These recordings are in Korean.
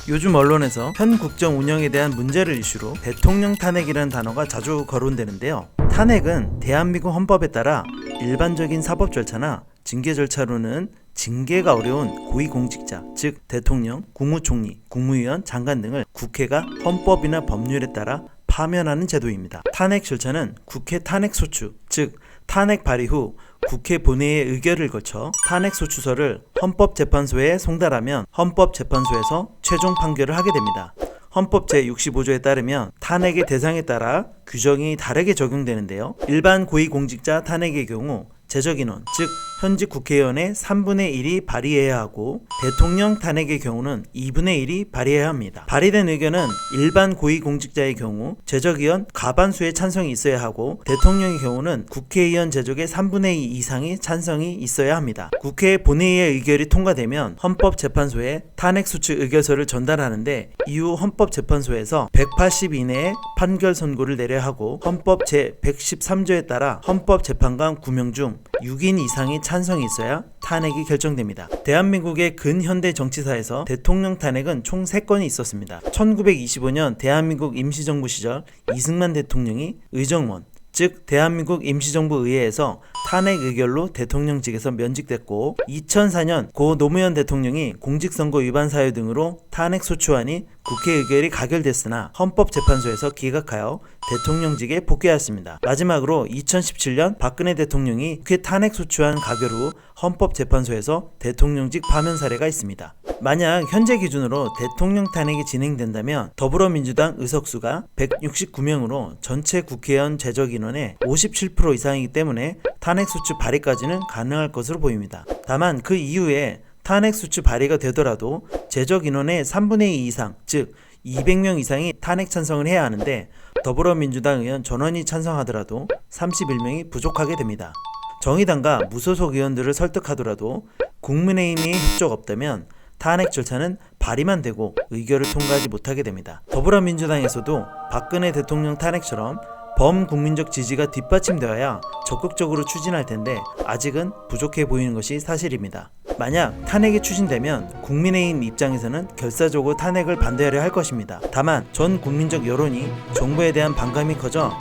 요즘 언론에서 현 국정 운영에 대한 문제를 이슈로 대통령 탄핵이라는 단어가 자주 거론되는데요. 탄핵은 대한민국 헌법에 따라 일반적인 사법 절차나 징계 절차로는 징계가 어려운 고위공직자, 즉 대통령, 국무총리, 국무위원, 장관 등을 국회가 헌법이나 법률에 따라 파면하는 제도입니다. 탄핵 절차는 국회 탄핵소추, 즉 탄핵 발의 후 국회 본회의의 의결을 거쳐 탄핵소추서를 헌법재판소에 송달하면 헌법재판소에서 최종 판결을 하게 됩니다. 헌법 제65조에 따르면 탄핵의 대상에 따라 규정이 다르게 적용되는데요. 일반 고위공직자 탄핵의 경우 제적인원, 즉 현직 국회의원의 3분의 1이 발의해야 하고 대통령 탄핵의 경우는 2분의 1이 발의해야 합니다. 발의된 의견은 일반 고위공직자의 경우 제적의원 과반수의 찬성이 있어야 하고 대통령의 경우는 국회의원 제적의 3분의 2 이상의 찬성이 있어야 합니다. 국회 본회의의 의결이 통과되면 헌법재판소에 탄핵소추 의결서를 전달하는데 이후 헌법재판소에서 180 이내에 판결 선고를 내려야 하고 헌법 제113조에 따라 헌법재판관 9명 중 6인 이상의 찬성이 있어야 탄핵이 결정됩니다. 대한민국의 근현대 정치사에서 대통령 탄핵은 총 3건이 있었습니다. 1925년 대한민국 임시정부 시절 이승만 대통령이 의정원, 즉 대한민국 임시정부 의회에서 탄핵 의결로 대통령직에서 면직됐고 2004년 고 노무현 대통령이 공직선거 위반 사유 등으로 탄핵소추안이 국회 의결이 가결됐으나 헌법재판소에서 기각하여 대통령직에 복귀하였습니다. 마지막으로 2017년 박근혜 대통령이 국회 탄핵소추안 가결 후 헌법재판소에서 대통령직 파면 사례가 있습니다. 만약 현재 기준으로 대통령 탄핵이 진행된다면 더불어민주당 의석수가 169명으로 전체 국회의원 제적 인원의 57% 이상이기 때문에 탄핵소추 발의까지는 가능할 것으로 보입니다. 다만 그 이후에 탄핵소추 발의가 되더라도 제적 인원의 3분의 2 이상, 즉 200명 이상이 탄핵 찬성을 해야 하는데 더불어민주당 의원 전원이 찬성하더라도 31명이 부족하게 됩니다. 정의당과 무소속 의원들을 설득하더라도 국민의힘이 협조가 없다면 탄핵 절차는 발의만 되고 의결을 통과하지 못하게 됩니다. 더불어민주당에서도 박근혜 대통령 탄핵처럼 범국민적 지지가 뒷받침되어야 적극적으로 추진할 텐데 아직은 부족해 보이는 것이 사실입니다. 만약 탄핵이 추진되면 국민의힘 입장에서는 결사적으로 탄핵을 반대하려 할 것입니다. 다만 전 국민적 여론이 정부에 대한 반감이 커져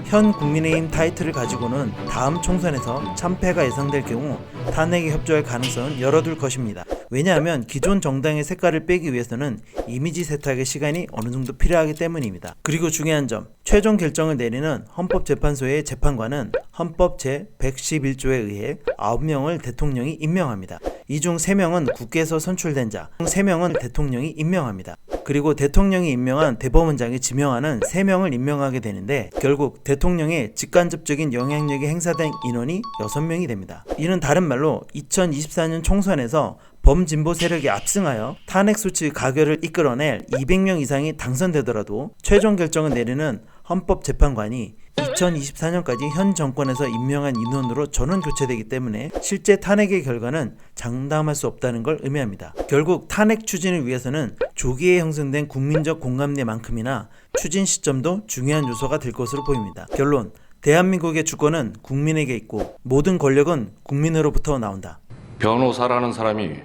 현 국민의힘 타이틀을 가지고는 다음 총선에서 참패가 예상될 경우 탄핵에 협조할 가능성은 열어둘 것입니다. 왜냐하면 기존 정당의 색깔을 빼기 위해서는 이미지 세탁의 시간이 어느 정도 필요하기 때문입니다. 그리고 중요한 점, 최종 결정을 내리는 헌법재판소의 재판관은 헌법 제111조에 의해 9명을 대통령이 임명합니다. 이 중 3명은 국회에서 선출된 자, 3명은 대통령이 임명합니다. 그리고 대통령이 임명한 대법원장이 지명하는 3명을 임명하게 되는데 결국 대통령의 직간접적인 영향력이 행사된 인원이 6명이 됩니다. 이는 다른 말로 2024년 총선에서 범진보 세력이 압승하여 탄핵소추 가결을 이끌어낼 200명 이상이 당선되더라도 최종 결정을 내리는 헌법재판관이 2024년까지 현 정권에서 임명한 인원으로 전원 교체되기 때문에 실제 탄핵의 결과는 장담할 수 없다는 걸 의미합니다. 결국 탄핵 추진을 위해서는 조기에 형성된 국민적 공감대만큼이나 추진 시점도 중요한 요소가 될 것으로 보입니다. 결론, 대한민국의 주권은 국민에게 있고 모든 권력은 국민으로부터 나온다. 변호사라는 사람이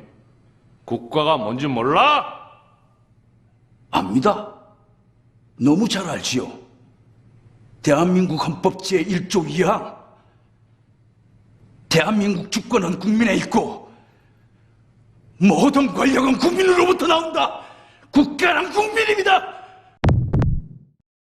국가가 뭔지 몰라? 압니다. 너무 잘 알지요. 대한민국 헌법 제1조 2항 대한민국 주권은 국민에 있고 모든 권력은 국민으로부터 나온다. 국가는 국민입니다.